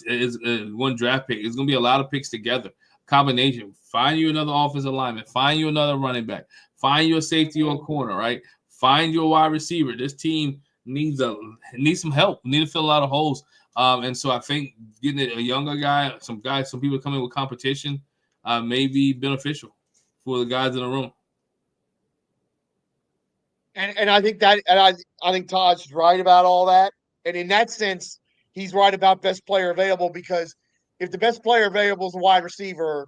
one draft pick. It's going to be a lot of picks together. Combination. Find you another offensive lineman. Find you another running back. Find you a safety on corner, right? Find your wide receiver. This team needs some help. Need to fill a lot of holes. And so I think getting a younger guy, some people coming with competition, may be beneficial for the guys in the room. And I think that, and I think Todd's right about all that. And in that sense, he's right about best player available, because if the best player available is a wide receiver,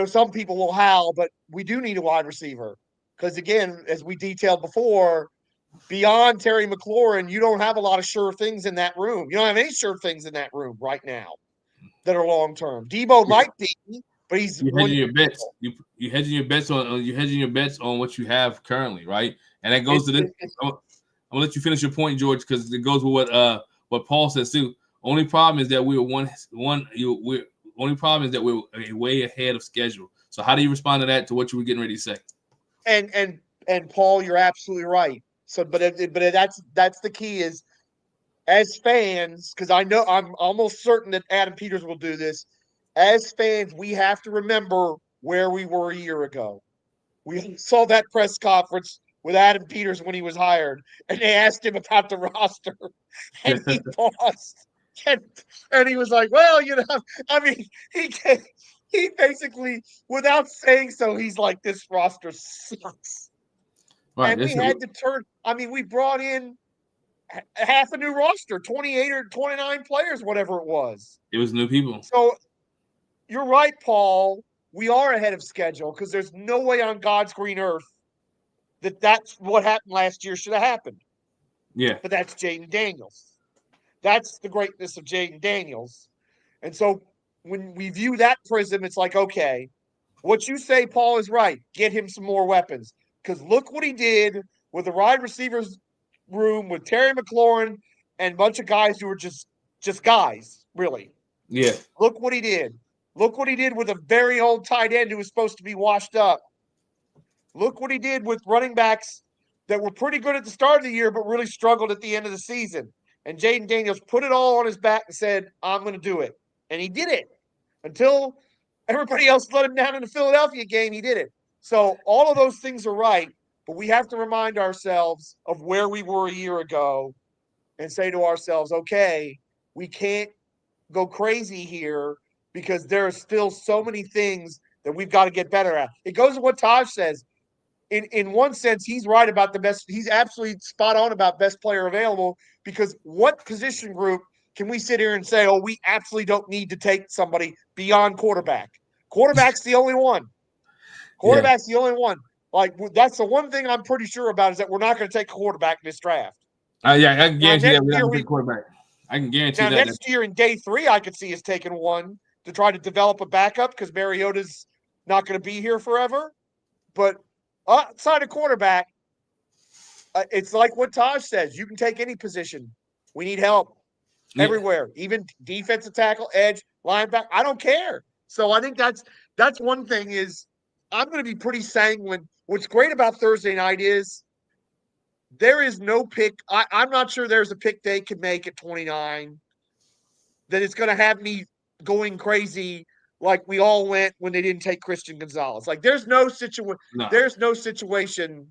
some people will howl, but we do need a wide receiver. Because again, as we detailed before, beyond Terry McLaurin, you don't have a lot of sure things in that room. You don't have any sure things in that room right now that are long term. Debo might be, but he's hedging your bets. You hedging your bets on what you have currently, right? And that goes to this. I'm gonna let you finish your point, George, because it goes with what Paul says too. Only problem is that we're only problem is that we're way ahead of schedule. So how do you respond to that? To what you were getting ready to say? And Paul, you're absolutely right. So, but that's the key is, as fans, because I know I'm almost certain that Adam Peters will do this. As fans, we have to remember where we were a year ago. We saw that press conference with Adam Peters when he was hired, and they asked him about the roster, and he paused, and he was like, "Well, I mean, he basically, without saying so, he's like, this roster sucks." Right, and we had to turn. I mean, we brought in half a new roster, 28 or 29 players, whatever it was. It was new people. So you're right, Paul. We are ahead of schedule, because there's no way on God's green earth that's what happened last year should have happened. Yeah. But that's Jaden Daniels. That's the greatness of Jaden Daniels. And so when we view that prism, it's like, okay, what you say, Paul, is right. Get him some more weapons. Because look what he did with the wide receivers room with Terry McLaurin and a bunch of guys who were just guys, really. Yeah. Look what he did. Look what he did with a very old tight end who was supposed to be washed up. Look what he did with running backs that were pretty good at the start of the year, but really struggled at the end of the season. And Jaden Daniels put it all on his back and said, I'm going to do it. And he did it. Until everybody else let him down in the Philadelphia game, he did it. So all of those things are right, but we have to remind ourselves of where we were a year ago and say to ourselves, okay, we can't go crazy here, because there are still so many things that we've got to get better at. It goes to what Taj says. In one sense, he's right about the best. He's absolutely spot on about best player available, because what position group can we sit here and say, oh, we absolutely don't need to take somebody beyond quarterback? Quarterback's the only one. Quarterback's the only one. Like, that's the one thing I'm pretty sure about, is that we're not going to take a quarterback in this draft. Yeah, I can guarantee that we're not going to take quarterback. I can guarantee that. Next year in day 3, I could see us taking one to try to develop a backup, because Mariota's not going to be here forever. But outside of quarterback, it's like what Taj says. You can take any position. We need help everywhere, even defensive tackle, edge, linebacker. I don't care. So I think that's one thing is I'm going to be pretty sanguine. What's great about Thursday night is there is no pick. I'm not sure there's a pick they could make at 29 that it's going to have me going crazy like we all went when they didn't take Christian Gonzalez. Like there's no situation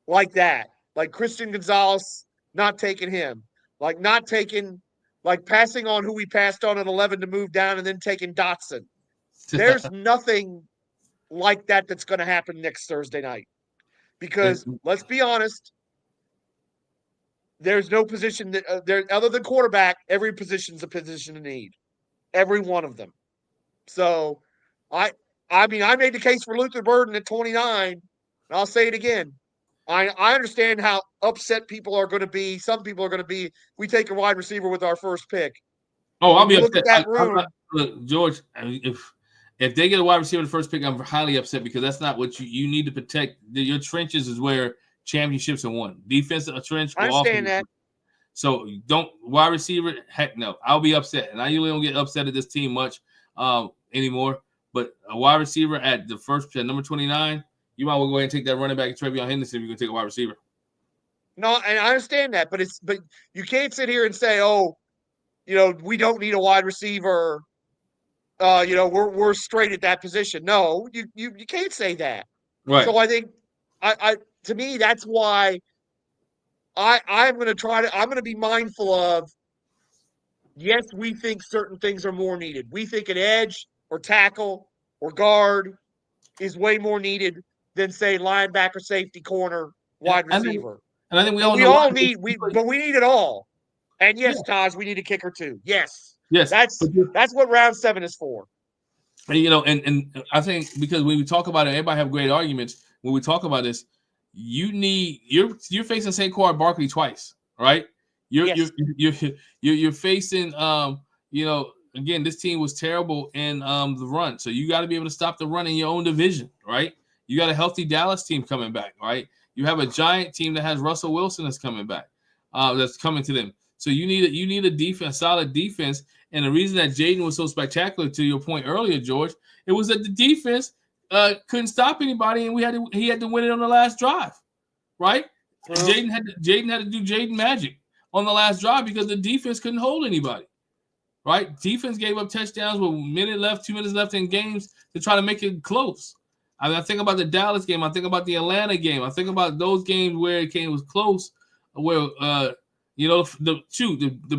like that. Like Christian Gonzalez not taking him. Like not taking, like passing on who we passed on at 11 to move down and then taking Dotson. There's nothing like that that's going to happen next Thursday night. Because let's be honest, there's no position that there other than quarterback. Every position's a position of need, every one of them. So, I mean, I made the case for Luther Burden at 29. And I'll say it again. I understand how upset people are going to be. Some people are going to be. We take a wide receiver with our first pick. Oh, I'll be upset. Look at that room. Look, George, if they get a wide receiver in the first pick, I'm highly upset, because that's not what you need to protect. Your trenches is where championships are won. Defensive trench. I understand that. So don't wide receiver. Heck no, I'll be upset, and I usually don't get upset at this team much anymore. But a wide receiver at the first at number 29, you might well go ahead and take that running back, Trevion Henderson, if you're gonna take a wide receiver. No, and I understand that, but you can't sit here and say, oh, we don't need a wide receiver. We're straight at that position. No, you can't say that. Right. So I think I to me that's why I'm going to be mindful of. Yes, we think certain things are more needed. We think an edge or tackle or guard is way more needed than say linebacker, safety, corner, wide receiver. I think we but all we know all need but we need it all. And yes, Yeah. Taj, we need a kicker too. Yes. Yes. That's what round 7 is for. And I think because when we talk about it, everybody have great arguments. When we talk about this, you're facing Saquon Barkley twice, right? You're facing again, this team was terrible in the run, so you got to be able to stop the run in your own division, right? You got a healthy Dallas team coming back, right? You have a giant team that has Russell Wilson that's coming back, that's coming to them. So you need a defense, solid defense. And the reason that Jaden was so spectacular, to your point earlier, George, it was that the defense couldn't stop anybody, and he had to win it on the last drive, right? Jaden had to do Jaden magic on the last drive because the defense couldn't hold anybody, right? Defense gave up touchdowns with 2 minutes left in games to try to make it close. I think about the Dallas game. I think about the Atlanta game. I think about those games where it was close, where the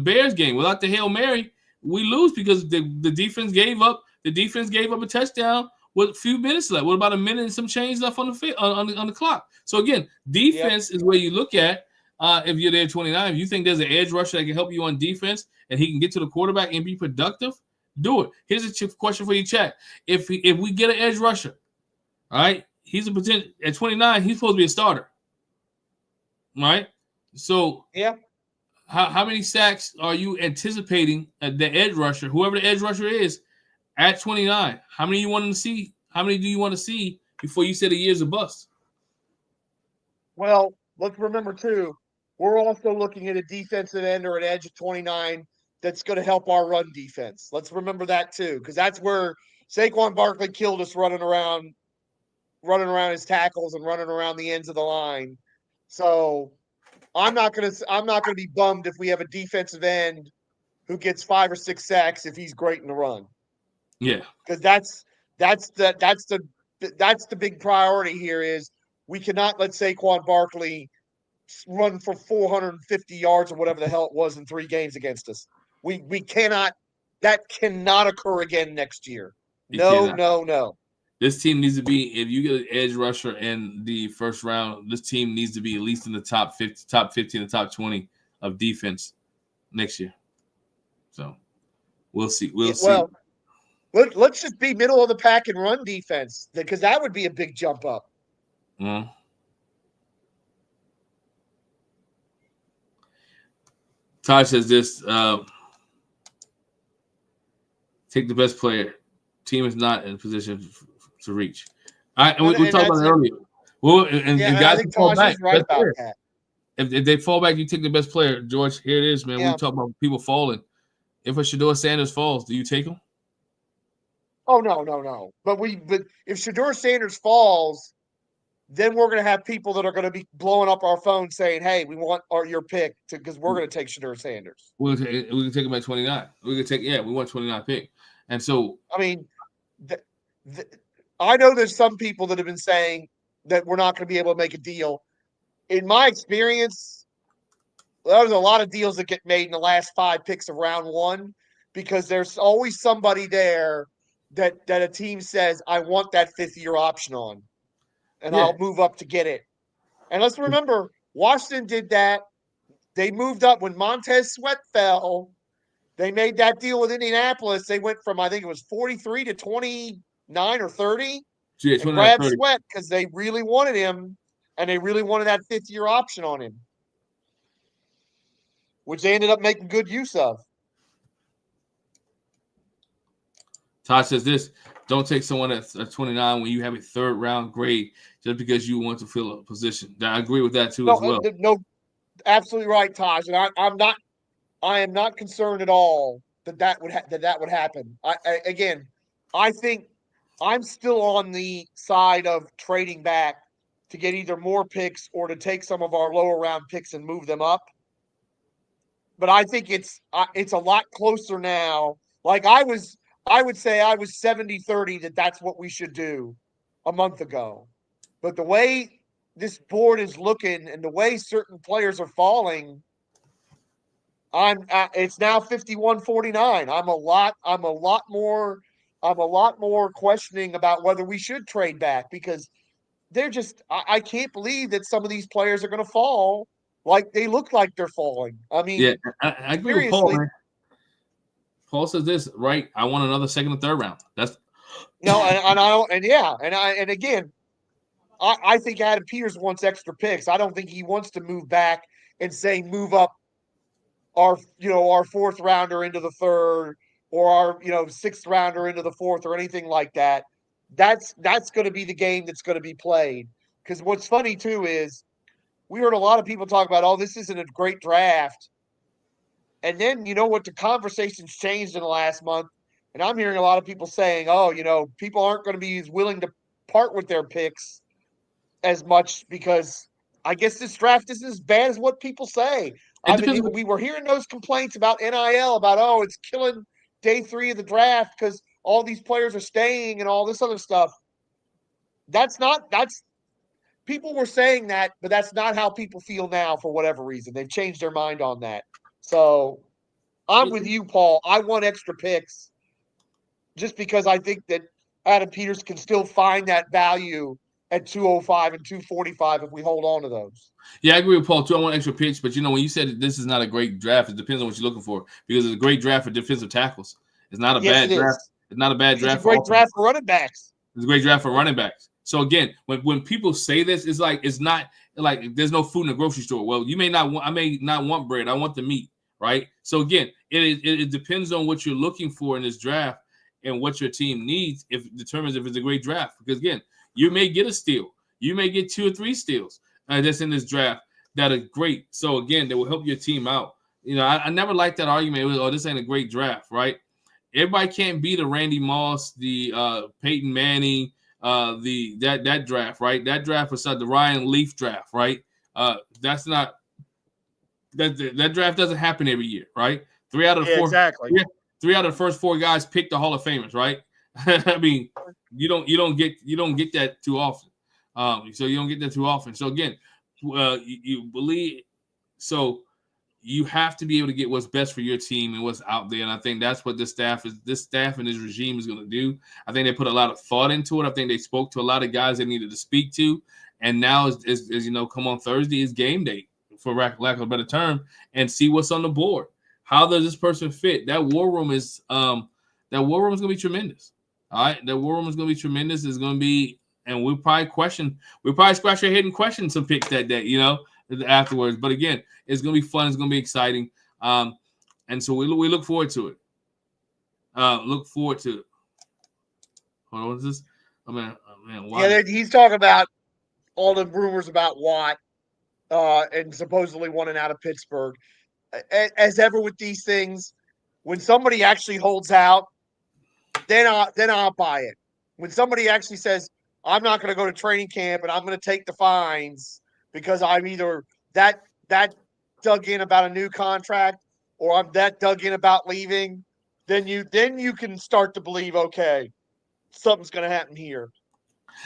Bears game without the Hail Mary, we lose because the defense gave up. The defense gave up a touchdown with a few minutes left. With about a minute and some change left on the clock. So again, defense is where you look at if you're there 29. If you think there's an edge rusher that can help you on defense and he can get to the quarterback and be productive, do it. Here's a question for you, chat. If we get an edge rusher, all right, he's a potential at 29. He's supposed to be a starter, right? So yeah. How many sacks are you anticipating at the edge rusher, whoever the edge rusher is, at 29? How many do you want to see? How many do you want to see before you say the year's a bust? Well, let's remember too, we're also looking at a defensive end or an edge of 29 that's going to help our run defense. Let's remember that too, because that's where Saquon Barkley killed us running around his tackles and running around the ends of the line. So I'm not gonna be bummed if we have a defensive end who gets 5 or 6 sacks if he's great in the run. Yeah, because that's the big priority here is we cannot let Saquon Barkley run for 450 yards or whatever the hell it was in 3 games against us. We cannot. That cannot occur again next year. No. This team needs to be, if you get an edge rusher in the first round, this team needs to be at least in the top 50, top 15, the top 20 of defense next year. So we'll see. We'll see. Well, let's just be middle of the pack and run defense, because that would be a big jump up. Mm-hmm. Todd says this, take the best player. Team is not in a position to reach. We talked about it earlier. Well, and guys can fall back. Right about that. If they fall back, you take the best player. George, here it is, man. We talk about people falling. If a Shedeur Sanders falls, do you take him? Oh, no. But if Shedeur Sanders falls, then we're going to have people that are going to be blowing up our phone saying, hey, we want your pick because we're going to take Shedeur Sanders. We can take him at 29. We want 29 pick. And so, I mean, I know there's some people that have been saying that we're not going to be able to make a deal. In my experience, there's a lot of deals that get made in the last 5 picks of round 1 because there's always somebody there that a team says, I want that 5th-year option on, and I'll move up to get it. And let's remember, Washington did that. They moved up when Montez Sweat fell. They made that deal with Indianapolis. They went from, I think it was 43 to 29 or 30. Yeah, and grabbed Sweat because they really wanted him, and they really wanted that 5th-year option on him, which they ended up making good use of. Todd says this, don't take someone at 29 when you have a 3rd-round grade just because you want to fill a position. I agree with that too as well. No, absolutely right, Taj. And I am not concerned at all that would happen. Again, I think I'm still on the side of trading back to get either more picks or to take some of our lower round picks and move them up. But I think it's a lot closer now. Like I would say I was 70-30 that's what we should do a month ago. But the way this board is looking and the way certain players are falling, it's now 51-49. I'm a lot more questioning about whether we should trade back because I can't believe that some of these players are going to fall like they look like they're falling. I Yeah, mean, I agree with Paul. seriously, Man. Paul says this, right? I want another second and third round. That's no, and I don't, and yeah, and again, I think Adam Peters wants extra picks. I don't think he wants to move back and say move up our fourth rounder into the third or our sixth rounder into the fourth or anything like that. That's going to be the game that's going to be played. Because what's funny too is we heard a lot of people talk about, oh, this isn't a great draft. And then you know what, the conversation's changed in the last month. And I'm hearing a lot of people saying, oh, people aren't going to be as willing to part with their picks as much because I guess this draft isn't as bad as what people say. it depends. We were hearing those complaints about NIL about, oh, it's killing day 3 of the draft because all these players are staying and all this other stuff. That's people were saying that, but that's not how people feel now for whatever reason. They've changed their mind on that. So I'm with you, Paul. I want extra picks just because I think that Adam Peters can still find that value at 205 and 245 if we hold on to those. Yeah, I agree with Paul too. I want extra picks, but when you said this is not a great draft, it depends on what you're looking for because it's a great draft for defensive tackles. It's not a bad draft. It's not a bad draft. It's a great draft for running backs. It's a great draft for running backs. So again, when people say this, it's not like there's no food in the grocery store. Well, I may not want bread. I want the meat, right? So again, it depends on what you're looking for in this draft and what your team needs. If it determines if it's a great draft, because again, you may get a steal, you may get 2 or 3 steals that's in this draft that are great. So again, they will help your team out. I never liked that argument. It was, oh, this ain't a great draft, right? Everybody can't be the Randy Moss, the Peyton Manning, that draft, right? That draft was the Ryan Leaf draft, right? That's not that draft doesn't happen every year, right? 3 out of the 4, exactly. 3 out of the first 4 guys pick the Hall of Famers, right? I mean, you don't get that too often. So you don't get that too often. So again, you believe so. You have to be able to get what's best for your team and what's out there. And I think that's what this staff and this regime is going to do. I think they put a lot of thought into it. I think they spoke to a lot of guys they needed to speak to. And now, as come on Thursday is game day, for lack of a better term, and see what's on the board. How does this person fit? That war room is going to be tremendous. All right. That war room is going to be tremendous. It's going to be, and we'll probably scratch our head and question some picks that day, afterwards. But again, it's going to be fun. It's going to be exciting. And so we look forward to it. Look forward to it. Hold on, what is this? Oh, man, Watt. Yeah, he's talking about all the rumors about Watt and supposedly wanting out of Pittsburgh. As ever with these things, when somebody actually holds out, then I'll buy it. When somebody actually says, I'm not going to go to training camp and I'm going to take the fines because I'm either that dug in about a new contract or I'm that dug in about leaving, then you can start to believe, okay, something's going to happen here.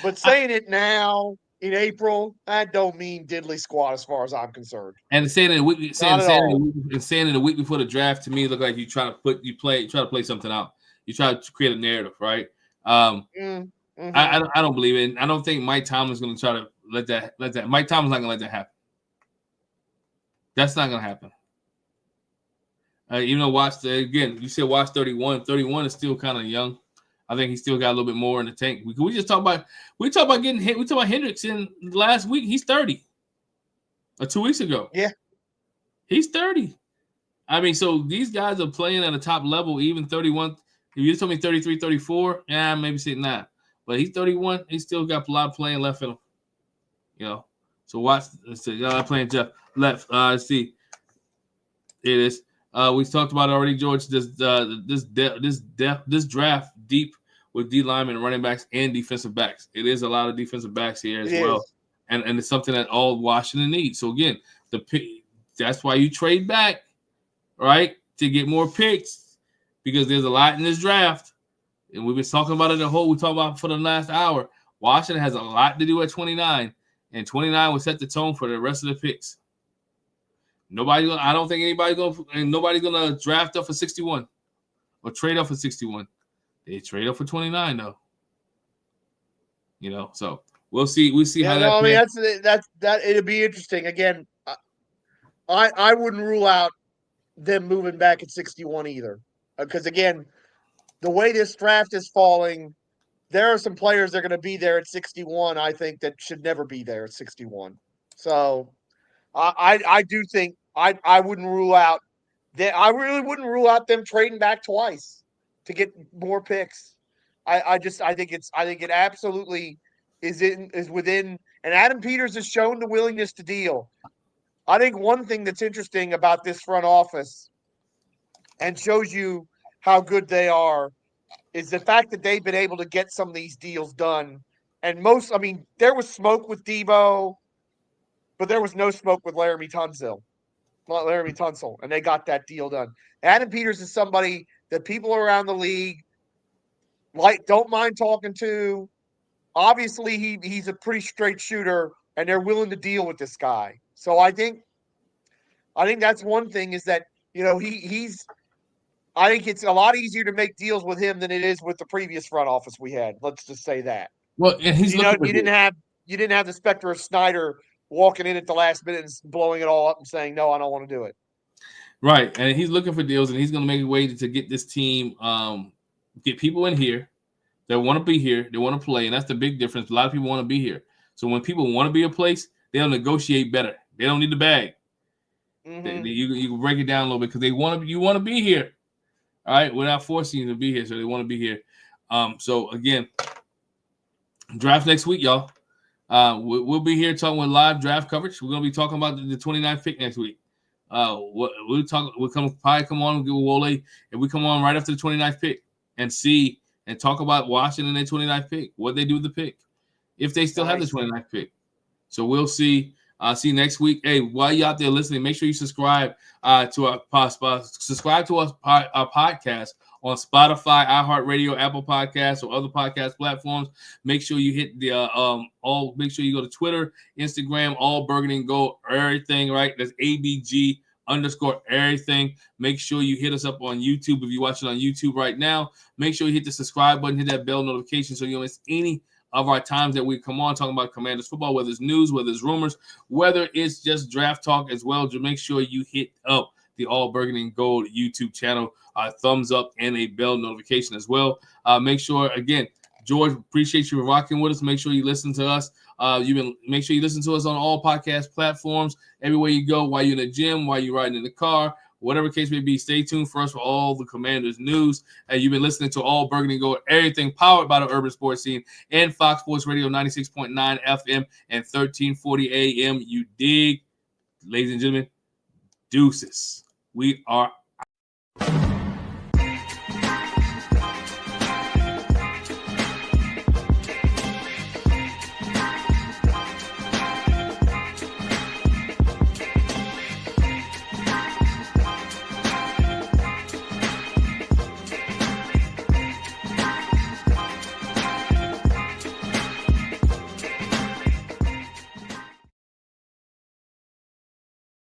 But saying it now in April, that don't mean diddly squat as far as I'm concerned. And saying it a week before the draft to me look like you try to play something out. You try to create a narrative, right? I don't believe it. I don't think Mike Tomlin's going to try to let that. Mike Tomlin's not going to let that happen. That's not going to happen. Even though again, you said Watts 31. 31 is still kind of young. I think he still got a little bit more in the tank. We just talk about getting hit. We talk about Hendricks in last week. He's 30. Or 2 weeks ago. Yeah. He's 30. I mean, so these guys are playing at a top level, even 31. If you told me 33, 34, maybe say not. But he's 31. He's still got a lot of playing left in him. So watch. Let's see. Y'all playing Jeff left. Let's see. It is. We talked about it already, George. This draft deep with D linemen, running backs, and defensive backs. It is a lot of defensive backs here as well, and it's something that all Washington needs. So again, that's why you trade back, right, to get more picks, because there's a lot in this draft, and we've been talking about it we talked about for the last hour. Washington has a lot to do at 29, and 29 will set the tone for the rest of the picks. I don't think nobody's gonna draft up for 61 or trade up for 61. They trade up for 29 though. So we'll see. We see how that. I mean, that's it'll be interesting. Again, I wouldn't rule out them moving back at 61 either, because again, the way this draft is falling, there are some players that are going to be there at 61. I think that should never be there at 61. So I do think I wouldn't rule out that. I really wouldn't rule out them trading back twice to get more picks. I think it absolutely is within. And Adam Peters has shown the willingness to deal. I think one thing that's interesting about this front office and shows you how good they are is the fact that they've been able to get some of these deals done. And there was smoke with Debo, but there was no smoke with Laramie Tunsil, and they got that deal done. Adam Peters is somebody that people around the league don't mind talking to. Obviously, he's a pretty straight shooter, and they're willing to deal with this guy. So I think that's one thing, is that he's. I think it's a lot easier to make deals with him than it is with the previous front office we had. Let's just say that. Well, and he's you didn't have the specter of Snyder walking in at the last minute and blowing it all up and saying, no, I don't want to do it. Right. And he's looking for deals, and he's going to make a way to get this team, get people in here that want to be here, they want to play, and that's the big difference. A lot of people want to be here. So when people want to be a place, they'll negotiate better. They don't need the bag. Mm-hmm. You can break it down a little bit because you want to be here. All right, we're not forcing you to be here, so they want to be here. So again, draft next week, y'all. We'll be here talking with live draft coverage. We're gonna be talking about the 29th pick next week. We'll probably come on with Wole, and we come on right after the 29th pick and see and talk about Washington and their 29th pick, what they do with the pick, if they still have the 29th pick. So we'll see. See you next week. Hey, while you out there listening, make sure you subscribe to our podcast on Spotify, iHeartRadio, Apple Podcasts, or other podcast platforms. Make sure you hit the make sure you go to Twitter, Instagram, all Burgundy and Gold, everything, right? That's ABG_everything. Make sure you hit us up on YouTube if you're watching on YouTube right now. Make sure you hit the subscribe button, hit that bell notification so you don't miss any of our times that we come on talking about Commanders football, whether it's news, whether it's rumors, whether it's just draft talk as well. To make sure you hit up the All Burgundy and Gold YouTube channel, thumbs up and a bell notification as well. Make sure, again, George, appreciate you rocking with us. Make sure you listen to us. Make sure you listen to us on all podcast platforms, everywhere you go, while you're in the gym, while you're riding in the car, whatever case may be. Stay tuned for us for all the Commanders news. You've been listening to All Burgundy and Gold, everything powered by the Urban Sports Scene and Fox Sports Radio 96.9 FM and 1340 AM. You dig? Ladies and gentlemen, deuces. We are